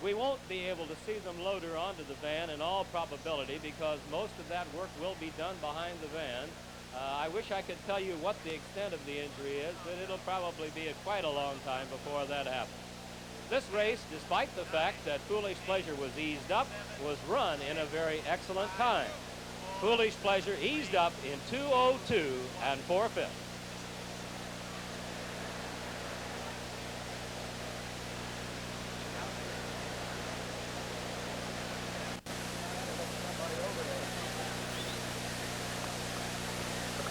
We won't be able to see them load her onto the van in all probability because most of that work will be done behind the van. I wish I could tell you what the extent of the injury is, but it'll probably be quite a long time before that happens. This race, despite the fact that Foolish Pleasure was eased up, was run in a very excellent time. Foolish Pleasure eased up in 2:02 and 4/5.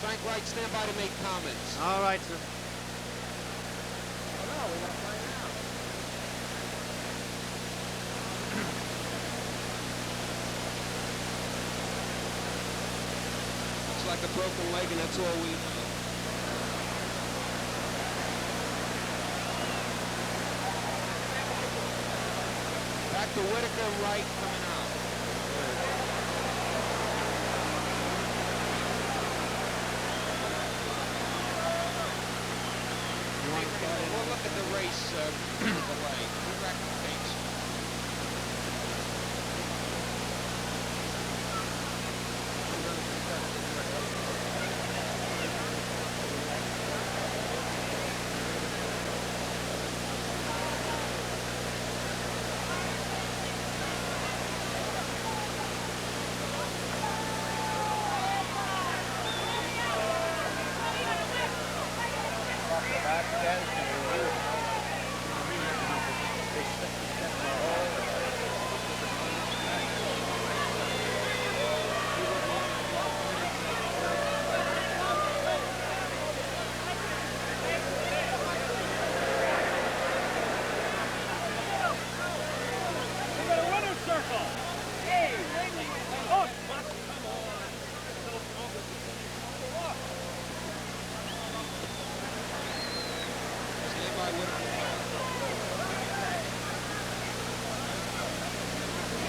Frank Wright, stand by to make comments. All right, sir. Oh, no, we got to play now. Looks like a broken leg, and that's all we know. Back to Whitaker, Wright coming out. We'll look at the race delay. Who reckon takes?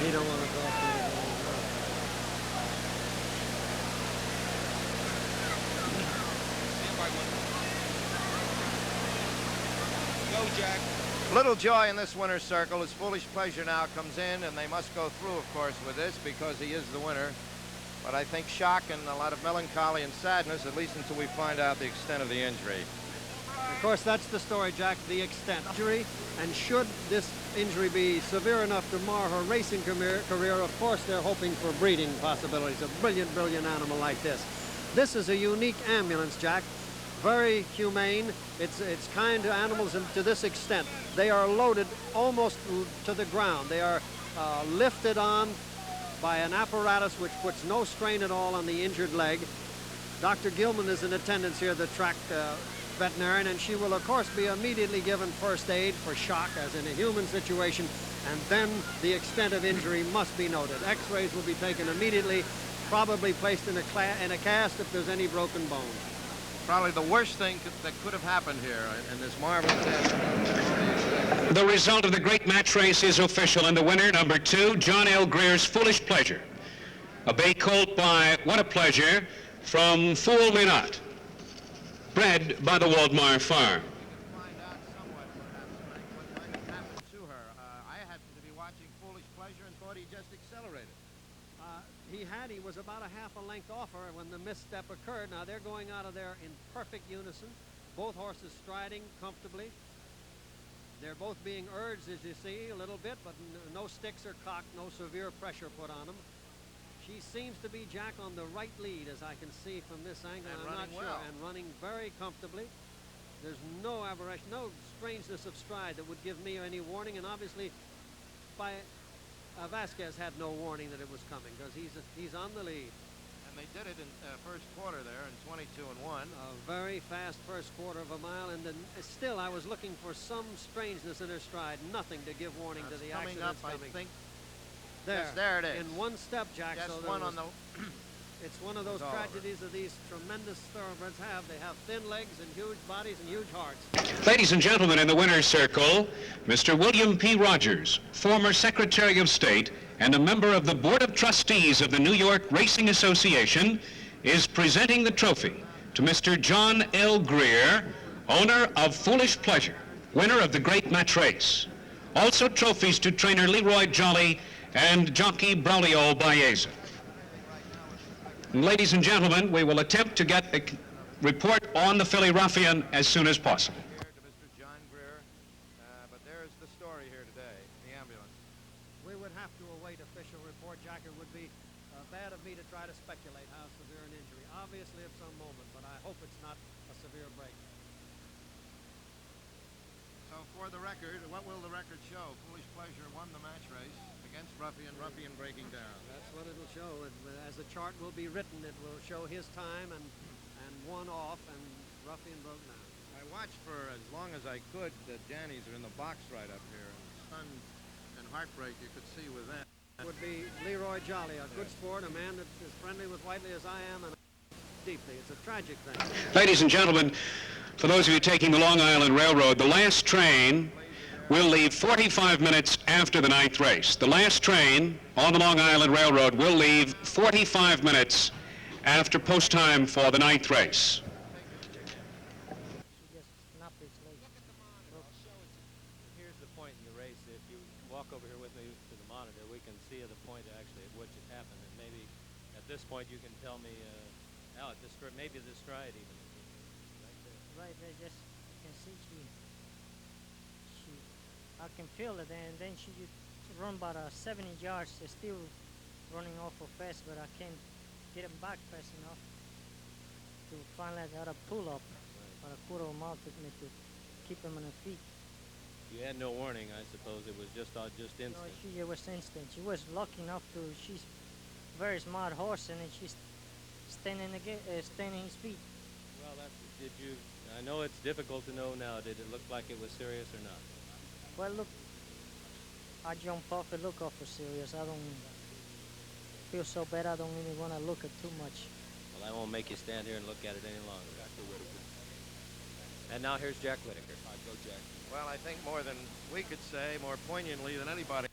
He don't want to go through Go, Jack. Little joy in this winner's circle as Foolish Pleasure now comes in, and they must go through, of course, with this because he is the winner. But I think shock and a lot of melancholy and sadness, at least until we find out the extent of the injury. Of course, that's the story, Jack, the extent. Injury, and should this injury be severe enough to mar her racing career, of course, they're hoping for breeding possibilities. A brilliant, brilliant animal like this. This is a unique ambulance, Jack. Very humane. It's kind to animals to this extent. They are loaded almost to the ground. They are lifted on by an apparatus which puts no strain at all on the injured leg. Dr. Gilman is in attendance here, the track veterinarian, and she will, of course, be immediately given first aid for shock, as in a human situation, and then the extent of injury must be noted. X-rays will be taken immediately, probably placed in a cast if there's any broken bone. Probably the worst thing that could have happened here in this marvelous test. The result of the great match race is official, and the winner, number 2, John L. Greer's Foolish Pleasure. A bay colt by What a Pleasure from Fool Me Not, bred by the Waldmar Farm. Find out somewhat, perhaps, Frank, what might have happened to her. I happened to be watching Foolish Pleasure and thought he just accelerated. He was about a half a length off her when the misstep occurred. Now they're going out of there in perfect unison. Both horses striding comfortably. They're both being urged, as you see, a little bit, but no sticks are cocked, no severe pressure put on them. She seems to be, Jack, on the right lead, as I can see from this angle. And I'm not running sure. well. And running very comfortably. There's no aberration, no strangeness of stride that would give me any warning, and obviously Vasquez had no warning that it was coming because he's on the lead. And they did it in first quarter there in 22-1. A very fast first quarter of a mile, and then still I was looking for some strangeness in her stride. Nothing to give warning to the coming accidents up, coming. I think. There, Yes, there it is. in one step, Jack. Just so one on the. it's one of those all over. tragedies that these tremendous thoroughbreds have. They have thin legs and huge bodies and huge hearts. Ladies and gentlemen, in the winner's circle, Mr. William P. Rogers, former Secretary of State and a member of the Board of Trustees of the New York Racing Association, is presenting the trophy to Mr. John L. Greer, owner of Foolish Pleasure, winner of the great match race. Also trophies to trainer Leroy Jolly and jockey Braulio Baeza. And ladies and gentlemen, we will attempt to get a report on the filly Ruffian as soon as possible. Here to Mr. John Greer, but there is the story here today, the ambulance. We would have to await official report, Jack. It would be bad of me to try to speculate how severe an injury. Obviously at some moment, but I hope it's not a severe break. So for the record, what will the record show? Foolish Pleasure won the match race against Ruffian, Ruffian breaking down. That's what it'll show. As the chart will be written, it will show his time and one off, and Ruffian broke down. I watched for as long as I could. The Jannies are in the box right up here, and stunned and heartbreak you could see with them. Would be Leroy Jolly, a good sport, a man that's as friendly with Whiteley as I am, and deeply. It's a tragic thing. Ladies and gentlemen, for those of you taking the Long Island Railroad, the last train will leave 45 minutes after the 9th race. The last train on the Long Island Railroad will leave 45 minutes after post time for the 9th race. Here's the point in the race. If you walk over here with me to the monitor, we can see the point actually at which it happened. And maybe at this point you can tell me, maybe the stride even. Right there, just you can see I can feel it, and then she run about 70 yards. She's still running awful fast, but I can't get him back fast enough to finally got a pull up. But a quarter of a mile took me to keep him on his feet. You had no warning, I suppose. It was just instant. No, it was instant. She was lucky enough to. She's a very smart horse, and she's standing his feet. Well, did you? I know it's difficult to know now. Did it look like it was serious or not? Well, look, I jump off and look awful serious. I don't feel so bad. I don't really want to look at too much. Well, I won't make you stand here and look at it any longer. And now here's Jack Whitaker. Well, I think more than we could say, more poignantly than anybody.